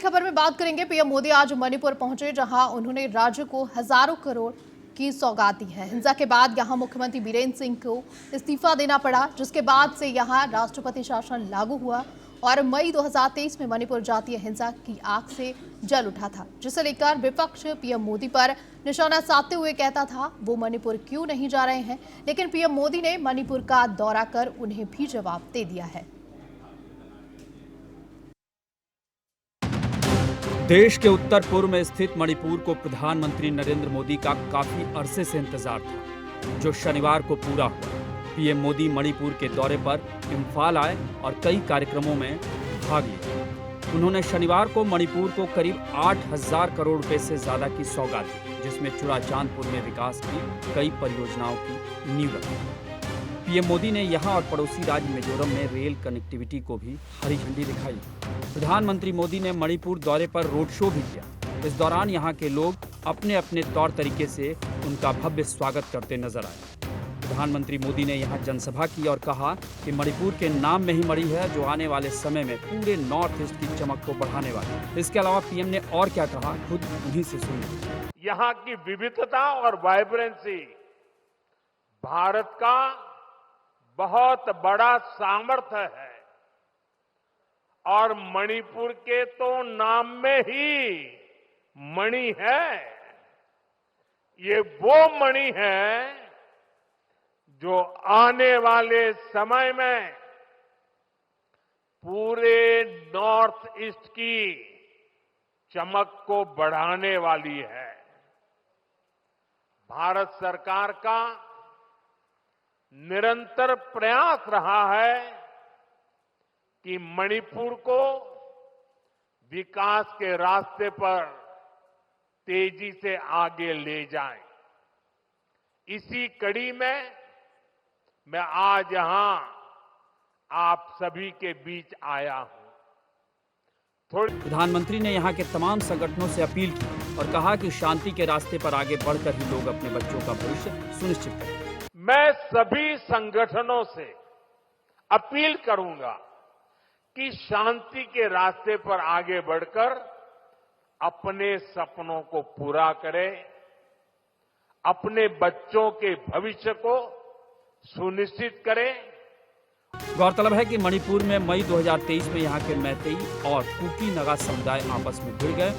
खबर में बात करेंगे। पीएम मोदी आज मणिपुर पहुंचे, जहां उन्होंने राज्य को हजारों करोड़ की सौगात दी है। हिंसा के बाद यहां मुख्यमंत्री बीरेंद्र सिंह को इस्तीफा देना पड़ा, जिसके बाद से यहां राष्ट्रपति शासन लागू हुआ और मई 2023 में मणिपुर जातीय हिंसा की आग से जल उठा था, जिसे लेकर विपक्ष पीएम मोदी पर निशाना साधते हुए कहता था वो मणिपुर क्यों नहीं जा रहे हैं। लेकिन पीएम मोदी ने मणिपुर का दौरा कर उन्हें भी जवाब दे दिया है। देश के उत्तर पूर्व में स्थित मणिपुर को प्रधानमंत्री नरेंद्र मोदी का काफी अरसे से इंतजार था, जो शनिवार को पूरा हुआ। पीएम मोदी मणिपुर के दौरे पर इम्फाल आए और कई कार्यक्रमों में भाग लिया। उन्होंने शनिवार को मणिपुर को करीब 8,000 करोड़ रुपए से ज्यादा की सौगात दी, जिसमें चुराचांदपुर में विकास की कई परियोजनाओं की नींव रखी। पीएम मोदी ने यहां और पड़ोसी राज्य मिजोरम में रेल कनेक्टिविटी को भी हरी झंडी दिखाई। प्रधानमंत्री मोदी ने मणिपुर दौरे पर रोड शो भी किया। इस दौरान यहां के लोग अपने अपने तौर तरीके से उनका भव्य स्वागत करते नजर आए। प्रधानमंत्री मोदी ने यहां जनसभा की और कहा कि मणिपुर के नाम में ही मणि है, जो आने वाले समय में पूरे नॉर्थ ईस्ट की चमक को बढ़ाने वाली है। इसके अलावा पीएम ने और क्या कहा, खुद उन्हीं से सुनिए। यहाँ की विविधता और वाइब्रेंसी भारत का बहुत बड़ा सामर्थ्य है और मणिपुर के तो नाम में ही मणि है। ये वो मणि है जो आने वाले समय में पूरे नॉर्थ ईस्ट की चमक को बढ़ाने वाली है। भारत सरकार का निरंतर प्रयास रहा है कि मणिपुर को विकास के रास्ते पर तेजी से आगे ले जाएं। इसी कड़ी में मैं आज यहां आप सभी के बीच आया हूं। प्रधानमंत्री ने यहां के तमाम संगठनों से अपील की और कहा कि शांति के रास्ते पर आगे बढ़कर ही लोग अपने बच्चों का भविष्य सुनिश्चित करें। मैं सभी संगठनों से अपील करूंगा कि शांति के रास्ते पर आगे बढ़कर अपने सपनों को पूरा करें, अपने बच्चों के भविष्य को सुनिश्चित करें। गौरतलब है कि मणिपुर में मई 2023 में यहां के मैतेई और कुकी नगा समुदाय आपस में भिड़ गए,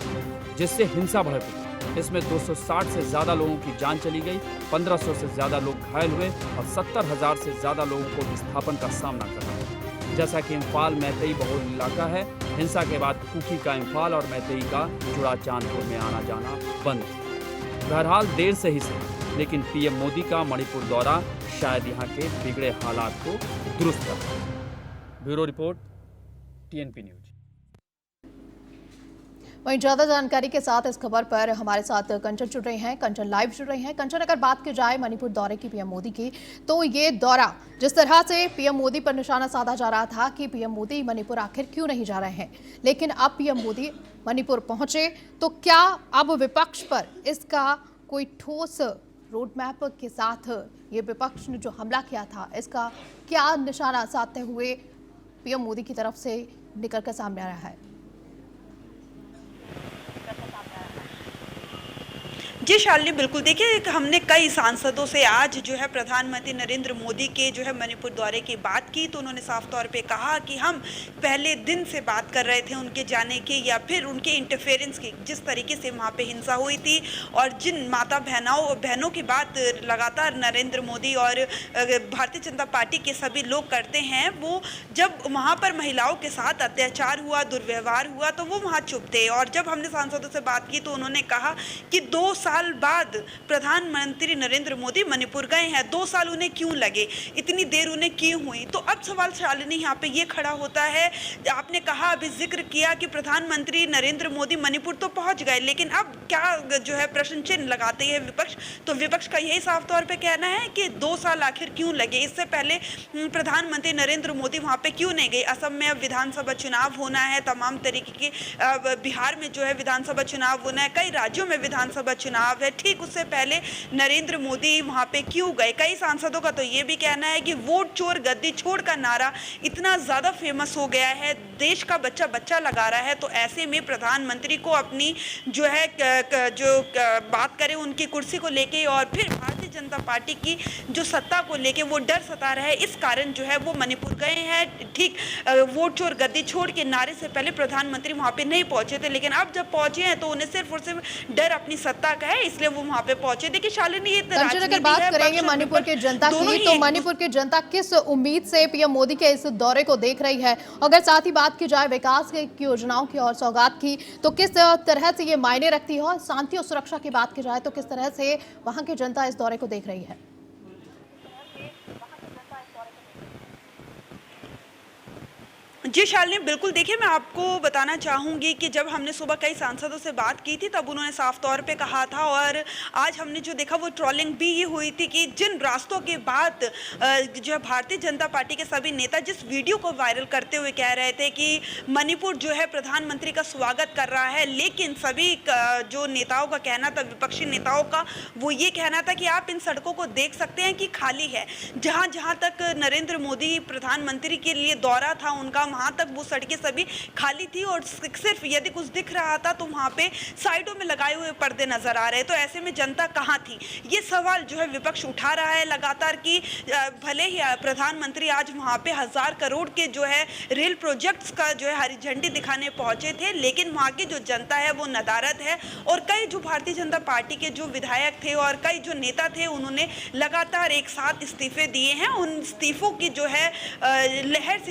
जिससे हिंसा भड़की। इसमें 260 से ज्यादा लोगों की जान चली गई, 1500 से ज्यादा लोग घायल हुए और 70,000 से ज्यादा लोगों को विस्थापन का सामना करना पड़ा। जैसा कि इम्फाल मैतेई बहुल इलाका है, हिंसा के बाद कुकी का इम्फाल और मैतेई का चुराचांदपुर में आना जाना बंद। बहरहाल देर से ही सही, लेकिन पीएम मोदी का मणिपुर दौरा शायद यहाँ के बिगड़े हालात को दुरुस्त कर। Bureau report, TNP news. वहीं ज्यादा जानकारी के साथ इस खबर पर हमारे साथ कंचन जुड़ रहे हैं। कंचन लाइव जुड़ रहे हैं। कंचन, अगर बात की जाए मणिपुर दौरे की पीएम मोदी की, तो ये दौरा जिस तरह से पीएम मोदी पर निशाना साधा जा रहा था कि पीएम मोदी मणिपुर आखिर क्यों नहीं जा रहे हैं, लेकिन अब पीएम मोदी मणिपुर पहुंचे, तो क्या अब विपक्ष पर इसका कोई ठोस रोड मैप के साथ ये विपक्ष ने जो हमला किया था, इसका क्या निशाना साधते हुए पीएम मोदी की तरफ से निकल कर सामने आ रहा है? जी शालिनी, बिल्कुल। देखिए, हमने कई सांसदों से आज जो है प्रधानमंत्री नरेंद्र मोदी के जो है मणिपुर दौरे की बात की, तो उन्होंने साफ तौर पे कहा कि हम पहले दिन से बात कर रहे थे उनके जाने की या फिर उनके इंटरफेरेंस की, जिस तरीके से वहाँ पे हिंसा हुई थी और जिन माता बहनों की बात लगातार नरेंद्र मोदी और भारतीय जनता पार्टी के सभी लोग करते हैं, वो जब वहाँ पर महिलाओं के साथ अत्याचार हुआ, दुर्व्यवहार हुआ, तो वो वहाँ चुप थे। और जब हमने सांसदों से बात की तो उन्होंने कहा कि 2 साल बाद प्रधानमंत्री नरेंद्र मोदी मणिपुर गए हैं, 2 साल उन्हें क्यों लगे, इतनी देर उन्हें क्यों हुई। तो अब सवाल शालिनी यहाँ पे ये खड़ा होता है, आपने कहा, अभी जिक्र किया कि प्रधानमंत्री नरेंद्र मोदी मणिपुर तो पहुंच गए, लेकिन अब क्या जो है प्रश्न चिन्ह लगाते हैं विपक्ष। तो विपक्ष का यही साफ तौर पे कहना है कि 2 साल आखिर क्यों लगे, इससे पहले प्रधानमंत्री नरेंद्र मोदी वहाँ पे क्यों नहीं गए। असम में अब विधानसभा चुनाव होना है, तमाम तरीके के बिहार में जो है विधानसभा चुनाव होना है, कई राज्यों में विधानसभा चुनाव चुनाव है, ठीक उससे पहले नरेंद्र मोदी वहां पे क्यों गए। कई सांसदों का तो ये भी कहना है कि वोट चोर गद्दी छोड़ का नारा इतना ज्यादा फेमस हो गया है, देश का बच्चा बच्चा लगा रहा है, तो ऐसे में प्रधानमंत्री को अपनी जो है बात करें उनकी कुर्सी को लेके और फिर भारतीय जनता पार्टी की जो सत्ता को लेके वो डर सता रहा है। इस कारण जो है वो मणिपुर गए हैं। ठीक वोट चोर गद्दी छोड़ के नारे से पहले प्रधानमंत्री वहां पे नहीं पहुंचे थे, लेकिन अब जब पहुंचे हैं तो उन्हें सिर्फ और सिर्फ डर अपनी सत्ता का है, इसलिए वो वहां पे पहुंचे। देखिए शालिनी, ये अगर बात करेंगे मणिपुर की जनता की, तो मणिपुर की जनता किस उम्मीद से पीएम मोदी के इस दौरे को देख रही है? अगर साथ ही बात की जाए विकास की योजनाओं की और सौगात की, तो किस तरह से ये मायने रखती है? और शांति और सुरक्षा की बात की जाए तो किस तरह से वहां की जनता इस दौरे को देख रही है? जी शालिनी, बिल्कुल। देखिए मैं आपको बताना चाहूँगी कि जब हमने सुबह कई सांसदों से बात की थी तब उन्होंने साफ तौर पे कहा था, और आज हमने जो देखा वो ट्रोलिंग भी ये हुई थी कि जिन रास्तों के बाद जो है भारतीय जनता पार्टी के सभी नेता जिस वीडियो को वायरल करते हुए कह रहे थे कि मणिपुर जो है प्रधानमंत्री का स्वागत कर रहा है, लेकिन सभी जो नेताओं का कहना था, विपक्षी नेताओं का, वो ये कहना था कि आप इन सड़कों को देख सकते हैं कि खाली है। जहाँ जहाँ तक नरेंद्र मोदी प्रधानमंत्री के लिए दौरा था उनका, वहां तक वो सड़कें सभी खाली थी और सिर्फ यदि कुछ दिख रहा था तो वहां पे साइडों में लगाए हुए पर्दे नजर आ रहे। तो ऐसे में जनता कहां थी, ये सवाल जो है विपक्ष उठा रहा है लगातार कि भले ही प्रधानमंत्री आज वहां पे 1000 करोड़ के जो है रेल प्रोजेक्ट्स का जो है हरी झंडी दिखाने पहुंचे थे, लेकिन वहां की जो जनता है वो नदारद है। और कई जो भारतीय जनता पार्टी के जो विधायक थे और कई जो नेता थे उन्होंने लगातार एक साथ इस्तीफे दिए हैं। उन इस्तीफों की जो है लहर से